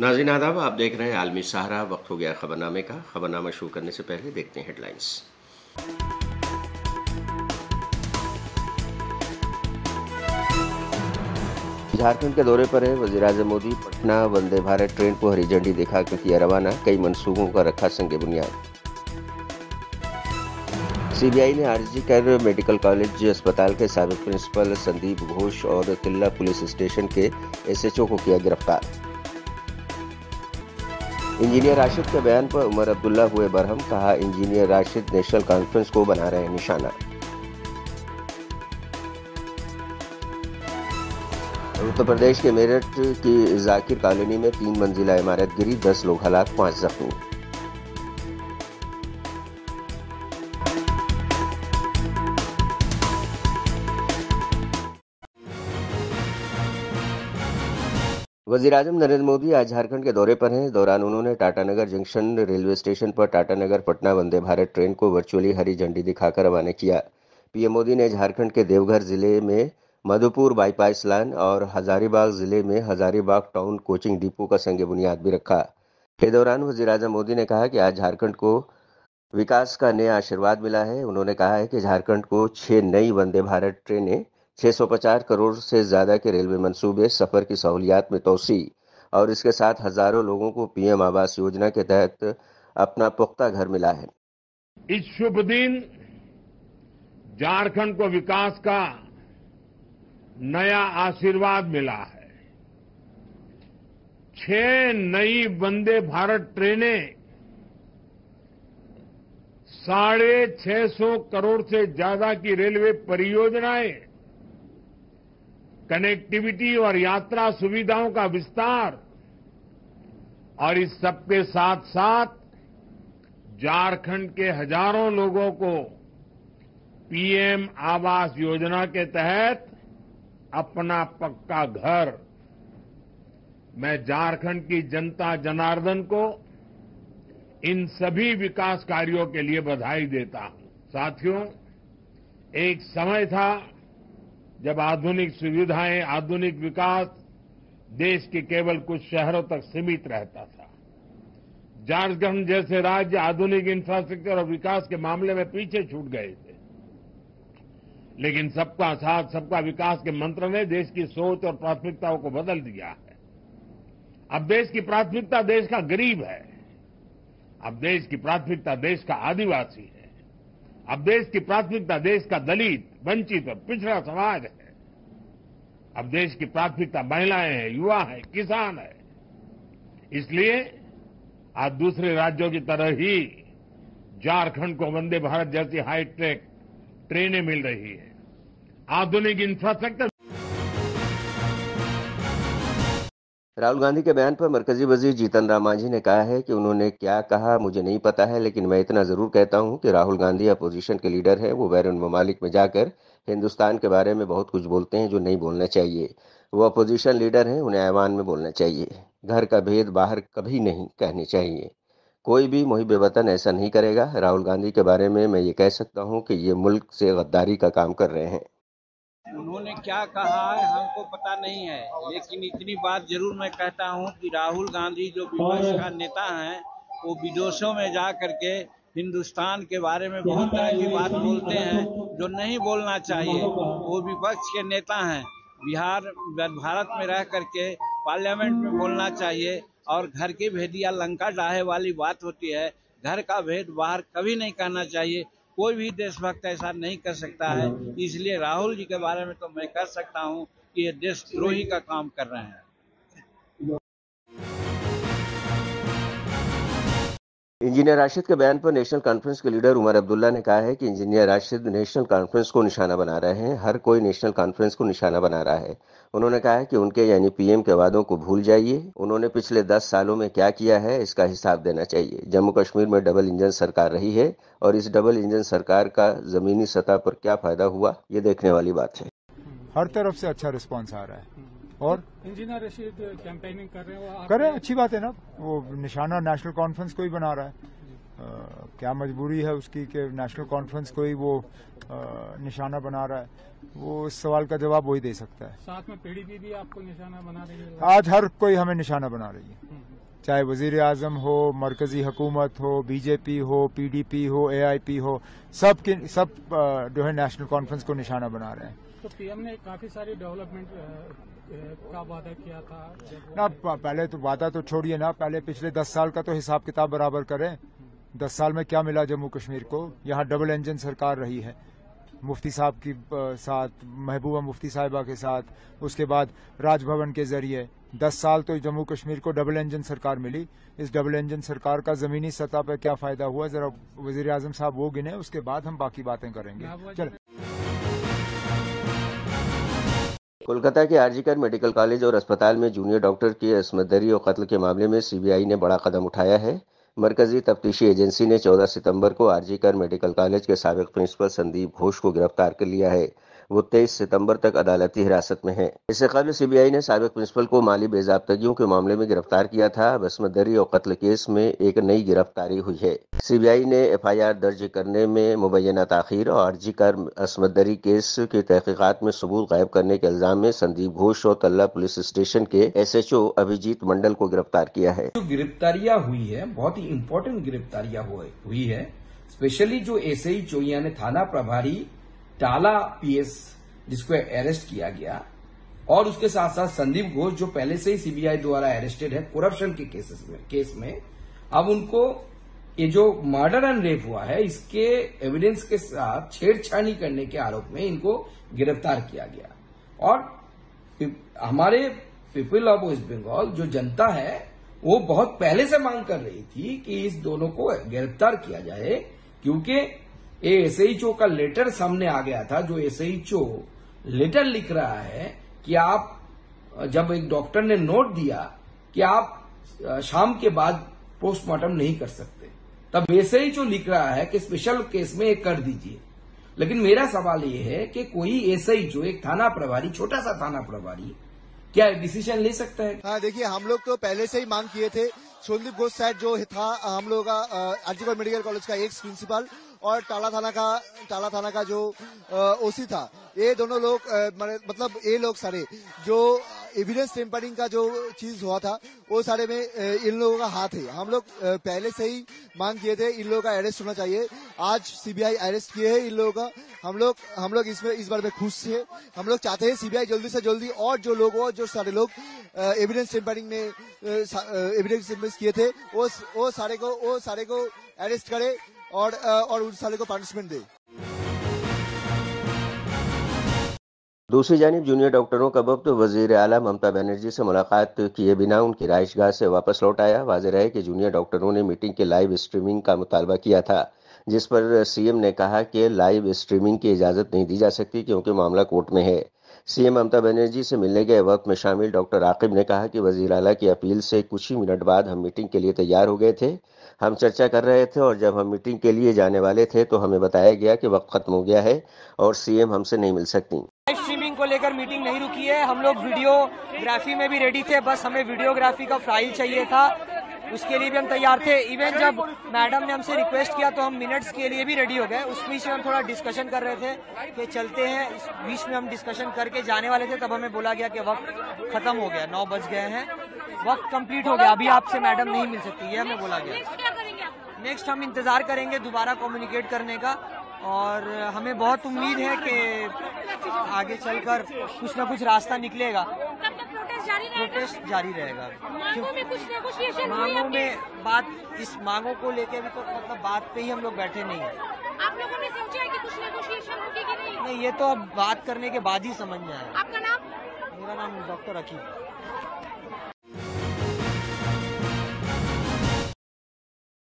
नाज़रीन आदाब, आप देख रहे हैं आलमी सहारा। वक्त हो गया खबरनामे का। खबरनामा शुरू करने से पहले देखते हैं हेडलाइंस। झारखंड के दौरे पर है वज़ीर-ए-आज़म मोदी। पटना वंदे भारत ट्रेन को हरी झंडी दिखाकर किया रवाना। कई मंसूबों का रखा संग बुनियाद। सीबीआई ने आरजी कर मेडिकल कॉलेज अस्पताल के साबिक प्रिंसिपल संदीप घोष और तिल्ला पुलिस स्टेशन के एसएचओ को किया गिरफ्तार। इंजीनियर राशिद के बयान पर उमर अब्दुल्ला हुए बरहम। कहा, इंजीनियर राशिद नेशनल कॉन्फ्रेंस को बना रहे हैं निशाना। उत्तर प्रदेश के मेरठ की जाकिर कॉलोनी में 3 मंजिला इमारत गिरी, 10 लोग हलाक, 5 जख्मी। वज़ीर-ए-आज़म नरेंद्र मोदी आज झारखंड के दौरे पर हैं। दौरान उन्होंने टाटानगर जंक्शन रेलवे स्टेशन पर टाटानगर पटना वंदे भारत ट्रेन को वर्चुअली हरी झंडी दिखाकर रवाना किया। पीएम मोदी ने झारखंड के देवघर जिले में मधुपुर बाईपास लाइन और हजारीबाग जिले में हजारीबाग टाउन कोचिंग डिपो का संग बुनियाद भी रखा। इस दौरान वज़ीर-ए-आज़म मोदी ने कहा कि आज झारखंड को विकास का नया आशीर्वाद मिला है। उन्होंने कहा है कि झारखंड को 6 नई वंदे भारत ट्रेनें, 650 करोड़ से ज्यादा के रेलवे मंसूबे, सफर की सहूलियात में तोसी और इसके साथ हजारों लोगों को पीएम आवास योजना के तहत अपना पुख्ता घर मिला है। इस शुभ दिन झारखंड को विकास का नया आशीर्वाद मिला है। 6 नई वंदे भारत ट्रेनें, 650 करोड़ से ज्यादा की रेलवे परियोजनाएं, कनेक्टिविटी और यात्रा सुविधाओं का विस्तार और इस सबके साथ साथ झारखंड के हजारों लोगों को पीएम आवास योजना के तहत अपना पक्का घर। मैं झारखंड की जनता जनार्दन को इन सभी विकास कार्यों के लिए बधाई देता हूं। साथियों, एक समय था जब आधुनिक सुविधाएं, आधुनिक विकास देश के केवल कुछ शहरों तक सीमित रहता था। झारखंड जैसे राज्य आधुनिक इंफ्रास्ट्रक्चर और विकास के मामले में पीछे छूट गए थे, लेकिन सबका साथ सबका विकास के मंत्र ने देश की सोच और प्राथमिकताओं को बदल दिया है। अब देश की प्राथमिकता देश का गरीब है। अब देश की प्राथमिकता देश का आदिवासी है। अब देश की प्राथमिकता देश का दलित, वंचित और पिछड़ा समाज है। अब देश की प्राथमिकता महिलाएं हैं, युवा है, किसान है। इसलिए आज दूसरे राज्यों की तरह ही झारखंड को वंदे भारत जैसी हाईटेक ट्रेनें मिल रही है, आधुनिक इंफ्रास्ट्रक्चर। राहुल गांधी के बयान पर मरकजी वजीर जीतन राम मांझी ने कहा है कि उन्होंने क्या कहा मुझे नहीं पता है, लेकिन मैं इतना जरूर कहता हूं कि राहुल गांधी अपोजिशन के लीडर है। वो बैरून ममालिक में जाकर हिंदुस्तान के बारे में बहुत कुछ बोलते हैं जो नहीं बोलना चाहिए। वो अपोजिशन लीडर हैं, उन्हें ऐवान में बोलना चाहिए। घर का भेद बाहर कभी नहीं कहने चाहिए। कोई भी मुहिब वतन ऐसा नहीं करेगा। राहुल गांधी के बारे में मैं ये कह सकता हूँ कि ये मुल्क से गद्दारी का काम कर रहे हैं। उन्होंने क्या कहा है हमको पता नहीं है, लेकिन इतनी बात जरूर मैं कहता हूं कि राहुल गांधी जो विपक्ष का नेता हैं, वो विदेशों में जा करके हिंदुस्तान के बारे में बहुत तरह की बात बोलते हैं जो नहीं बोलना चाहिए। वो विपक्ष के नेता हैं। भारत में रह करके पार्लियामेंट में बोलना चाहिए और घर की भेदिया लंका डाहे वाली बात होती है। घर का भेद बाहर कभी नहीं कहना चाहिए। कोई भी देशभक्त ऐसा नहीं कर सकता है। इसलिए राहुल जी के बारे में तो मैं कह सकता हूं कि ये देशद्रोही का काम कर रहे हैं। इंजीनियर राशिद के बयान पर नेशनल कॉन्फ्रेंस के लीडर उमर अब्दुल्ला ने कहा है कि इंजीनियर राशिद नेशनल कॉन्फ्रेंस को निशाना बना रहे हैं। हर कोई नेशनल कॉन्फ्रेंस को निशाना बना रहा है। उन्होंने कहा है कि उनके यानी पीएम के वादों को भूल जाइए। उन्होंने पिछले 10 सालों में क्या किया है इसका हिसाब देना चाहिए। जम्मू कश्मीर में डबल इंजन सरकार रही है और इस डबल इंजन सरकार का जमीनी सतह पर क्या फायदा हुआ, ये देखने वाली बात है। हर तरफ से अच्छा रिस्पॉन्स आ रहा है और इंजीनियर रशीद कैंपेनिंग कर रहे हैं, अच्छी बात है ना। वो निशाना नेशनल कॉन्फ्रेंस को ही बना रहा है। क्या मजबूरी है उसकी कि नेशनल कॉन्फ्रेंस को ही वो निशाना बना रहा है, वो इस सवाल का जवाब वही दे सकता है। साथ में पीडीपी भी आपको निशाना बना रही है? आज हर कोई हमें निशाना बना रही है, चाहे वजीर आजम हो, मरकजी हुकूमत हो, बीजेपी हो, पीडीपी हो, एआईपी हो, सब जो है नेशनल कॉन्फ्रेंस को निशाना बना रहे हैं। तो पीएम ने काफी सारी डेवलपमेंट का वादा किया था ना, पहले तो वादा तो छोड़िए ना, पहले पिछले 10 साल का तो हिसाब किताब बराबर करें। 10 साल में क्या मिला जम्मू कश्मीर को? यहाँ डबल इंजन सरकार रही है, मुफ्ती साहब के साथ, महबूबा मुफ्ती साहिबा के साथ, उसके बाद राजभवन के जरिए 10 साल तो जम्मू कश्मीर को डबल इंजन सरकार मिली। इस डबल इंजन सरकार का जमीनी सतह पर क्या फायदा हुआ, जरा वजीर आजम साहब वो गिने, उसके बाद हम बाकी बातें करेंगे। चलो। कोलकाता के आरजीकर मेडिकल कॉलेज और अस्पताल में जूनियर डॉक्टर की असमत दरी और कत्ल के मामले में सीबीआई ने बड़ा कदम उठाया है। मरकजी तफ्तीशी एजेंसी ने 14 सितंबर को आरजीकर मेडिकल कॉलेज के साबिक प्रिंसिपल संदीप घोष को गिरफ्तार कर लिया है। वो 23 सितंबर तक अदालती हिरासत में है। इससे कबल सीबीआई ने साबिक प्रिंसिपल को माली बेजाब्तगियों के मामले में गिरफ्तार किया था। अब असमत दरी और कत्ल केस में एक नई गिरफ्तारी हुई है। सीबीआई ने एफआईआर दर्ज करने में मुबैना ताखीर और आरजीकर असमत दरी केस की तहकीकात में सबूत गायब करने के इल्जाम में संदीप घोष और तल्ला पुलिस स्टेशन के एसएचओ अभिजीत मंडल को गिरफ्तार किया है। जो गिरफ्तारियां हुई है बहुत ही इम्पोर्टेंट गिरफ्तारियां हुई है। स्पेशली जो एसएचओ यानी थाना प्रभारी टाला पीएस जिसको अरेस्ट किया गया, और उसके साथ साथ संदीप घोष जो पहले से ही सीबीआई द्वारा अरेस्टेड है करप्शन के केस में, अब उनको ये जो मर्डर एंड रेप हुआ है इसके एविडेंस के साथ छेड़छाड़ी करने के आरोप में इनको गिरफ्तार किया गया। और हमारे पीपल ऑफ वेस्ट बंगाल जो जनता है वो बहुत पहले से मांग कर रही थी कि इस दोनों को गिरफ्तार किया जाए, क्योंकि ये एसएचओ का लेटर सामने आ गया था। जो एसएचओ लेटर लिख रहा है कि आप, जब एक डॉक्टर ने नोट दिया कि आप शाम के बाद पोस्टमार्टम नहीं कर सकते, तब एसएचओ लिख रहा है कि स्पेशल केस में एक कर दीजिए। लेकिन मेरा सवाल ये है कि कोई एसएचओ, एक थाना प्रभारी, छोटा सा थाना प्रभारी, क्या डिसीजन ले सकता है? हाँ, देखिए, हम लोग तो पहले से ही मांग किए थे। संदीप घोष साहब जो था हम लोग का आरजीकर मेडिकल कॉलेज का एक्स प्रिंसिपल, और टाला थाना का जो ओसी था, ये दोनों लोग मतलब ये लोग सारे जो एविडेंस टेम्परिंग का जो चीज हुआ था वो सारे में इन लोगों का हाथ है। हम लोग पहले से ही मांग किए थे इन लोगों का अरेस्ट होना चाहिए। आज सीबीआई अरेस्ट किए है इन लोगों का। हम लोग इसमें इस बार में खुश है। हम लोग चाहते हैं सीबीआई जल्दी से जल्दी और जो सारे लोग एविडेंस टेम्परिंग में एविडेंस किए थे वो सारे को अरेस्ट करे और उन सारे को पनिशमेंट दे। दूसरी जानिब जूनियर डॉक्टरों का वक्त वजीर आला ममता बनर्जी से मुलाकात किए बिना उनकी रिहाइशगाह से वापस लौट आया। वाज़ेह है कि जूनियर डॉक्टरों ने मीटिंग के लाइव स्ट्रीमिंग का मुतालबा किया था, जिस पर सीएम ने कहा कि लाइव स्ट्रीमिंग की इजाज़त नहीं दी जा सकती क्योंकि मामला कोर्ट में है। सीएम ममता बनर्जी से मिलने गए वक्त में शामिल डॉक्टर आकिब ने कहा कि वजीर आला की अपील से कुछ ही मिनट बाद हम मीटिंग के लिए तैयार हो गए थे। हम चर्चा कर रहे थे और जब हम मीटिंग के लिए जाने वाले थे तो हमें बताया गया कि वक्त खत्म हो गया है और सीएम हमसे नहीं मिल सकती। लाइव स्ट्रीमिंग को लेकर मीटिंग नहीं रुकी है। हम लोग वीडियोग्राफी में भी रेडी थे, बस हमें वीडियोग्राफी का फाइल चाहिए था, उसके लिए भी हम तैयार थे। इवन जब मैडम ने हमसे रिक्वेस्ट किया तो हम मिनट्स के लिए भी रेडी हो गए। उस बीच में हम थोड़ा डिस्कशन कर रहे थे कि चलते हैं। इस बीच में हम डिस्कशन करके जाने वाले थे, तब हमें बोला गया कि वक्त खत्म हो गया, 9 बज गए हैं, वक्त कंप्लीट हो गया, अभी आपसे मैडम नहीं मिल सकती, ये हमें बोला गया। नेक्स्ट हम इंतजार करेंगे दोबारा कम्युनिकेट करने का, और हमें बहुत उम्मीद है कि आगे चलकर कुछ ना कुछ रास्ता निकलेगा। प्रोटेस्ट जारी रहेगा। मांगों में बात, इस मांगों को लेकर भी तो मतलब बात पे ही हम लोग बैठे नहीं हैं। आप लोगों ने सोचा है कि कुछ नेगोशिएशन होगी कि नहीं? नहीं, ये तो अब बात करने के बाद ही समझ में आया। आपका नाम? मेरा नाम डॉक्टर अकीब।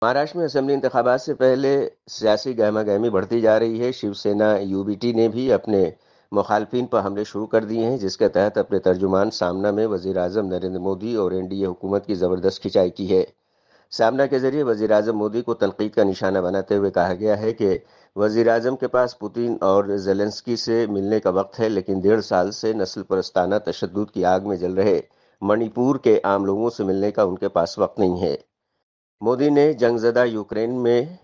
महाराष्ट्र में असेंबली इंतखाबात से पहले सियासी गहमा-गहमी बढ़ती जा रही है। शिवसेना यूबीटी ने भी अपने मुखालफिन पर हमले शुरू कर दिए हैं, जिसके तहत अपने तर्जुमान सामना में वजीर आजम नरेंद्र मोदी और एनडीए हुकूमत की जबरदस्त खिंचाई की है। सामना के जरिए वजीर आजम मोदी को तनकीद का निशाना बनाते हुए कहा गया है कि वजीर आजम के पास पुतिन और जेलेंस्की से मिलने का वक्त है, लेकिन 1.5 साल से नस्ल परस्ताना तशद्दुद की आग में जल रहे मणिपुर के आम लोगों से मिलने का उनके पास वक्त नहीं है। मोदी ने जंगजदा यूक्रेन में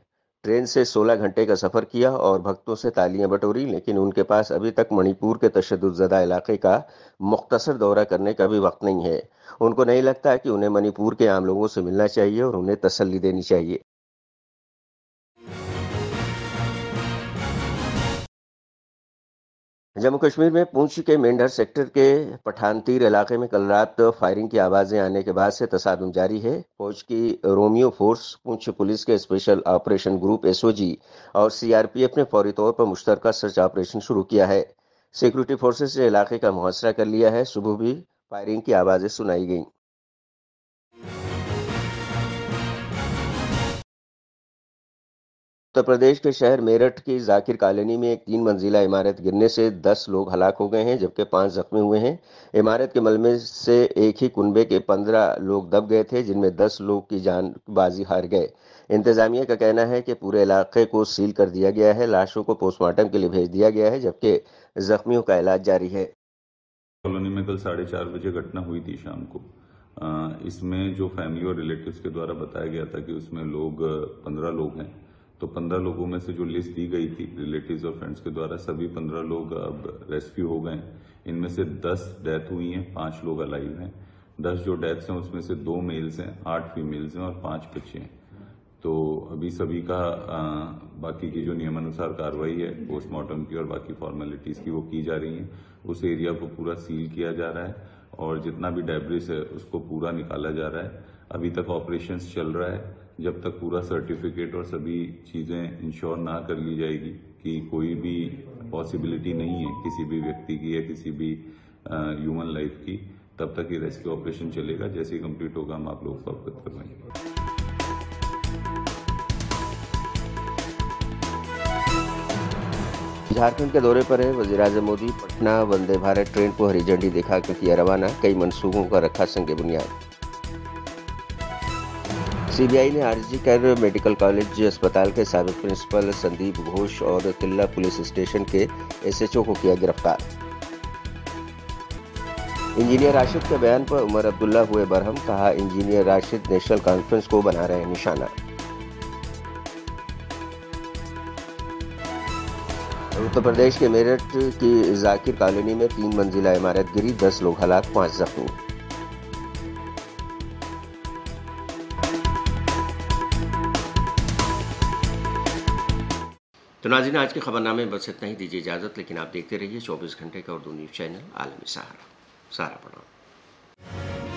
ट्रेन से 16 घंटे का सफर किया और भक्तों से तालियां बटोरी, लेकिन उनके पास अभी तक मणिपुर के तशद्दुद इलाके का मुख्तसर दौरा करने का भी वक्त नहीं है। उनको नहीं लगता कि उन्हें मणिपुर के आम लोगों से मिलना चाहिए और उन्हें तसल्ली देनी चाहिए। जम्मू कश्मीर में पुंछ के मेंढर सेक्टर के पठानतीर इलाके में कल रात फायरिंग की आवाजें आने के बाद से तसादुम जारी है। फौज की रोमियो फोर्स, पुंछ पुलिस के स्पेशल ऑपरेशन ग्रुप एसओजी और सीआरपीएफ ने फौरी तौर पर मुश्तरका सर्च ऑपरेशन शुरू किया है। सिक्योरिटी फोर्सेस ने इलाके का मुहसरा कर लिया है। सुबह भी फायरिंग की आवाजें सुनाई गईं। उत्तर प्रदेश के शहर मेरठ की जाकिर कॉलोनी में एक 3 मंजिला इमारत गिरने से 10 लोग हलाक हो गए हैं, जबकि 5 जख्मी हुए हैं। इमारत के मलबे से एक ही कुनबे के 15 लोग दब गए थे, जिनमें 10 लोग की जान बाजी हार गए। इंतजामिया का कहना है कि पूरे इलाके को सील कर दिया गया है। लाशों को पोस्टमार्टम के लिए भेज दिया गया है, जबकि जख्मियों का इलाज जारी है। कॉलोनी में कल 4:30 बजे घटना हुई थी शाम को। इसमें जो फैमिली और रिलेटिव्स के द्वारा बताया गया था कि उसमें 15 लोग हैं। तो 15 लोगों में से जो लिस्ट दी गई थी रिलेटिव्स और फ्रेंड्स के द्वारा, सभी 15 लोग अब रेस्क्यू हो गए। इनमें से 10 डेथ हुई हैं, 5 लोग अलाइव हैं। 10 जो डेथ्स हैं उसमें से 2 मेल्स हैं, 8 फीमेल्स हैं और 5 बच्चे हैं। तो अभी सभी का बाकी की जो नियमानुसार कार्रवाई है पोस्टमार्टम की और बाकी फॉर्मेलिटीज की वो की जा रही है। उस एरिया को पूरा सील किया जा रहा है और जितना भी डेब्रिस है उसको पूरा निकाला जा रहा है। अभी तक ऑपरेशंस चल रहा है। जब तक पूरा सर्टिफिकेट और सभी चीजें इंश्योर ना कर ली जाएगी कि कोई भी पॉसिबिलिटी नहीं है किसी भी व्यक्ति की या किसी भी ह्यूमन लाइफ की, तब तक ये रेस्क्यू ऑपरेशन चलेगा। जैसे ही कंप्लीट होगा हम आप लोगों को अवगत करवाएंगे। झारखंड के दौरे पर है वजीर-ए-आज़म मोदी। पटना वंदे भारत ट्रेन को हरी झंडी दिखाकर किया रवाना। कई मंसूबों का रखा संग बुनियाद। सीबीआई ने आरजी कर मेडिकल कॉलेज अस्पताल के साबिक प्रिंसिपल संदीप घोष और तिल्ला पुलिस स्टेशन के एसएचओ को किया गिरफ्तार। इंजीनियर राशिद के बयान पर उमर अब्दुल्ला हुए बरहम। कहा, इंजीनियर राशिद नेशनल कॉन्फ्रेंस को बना रहे हैं निशाना। उत्तर प्रदेश के मेरठ की जाकिर कॉलोनी में 3 मंजिला इमारत गिरी, 10 लोग हलाक, 5 जख्मी। तो नाज़रीन, आज के खबरनामे में बस इतना ही। दीजिए इजाज़त, लेकिन आप देखते रहिए 24 घंटे का उर्दू न्यूज़ चैनल आलमी सहारा। सारा प्रणाम।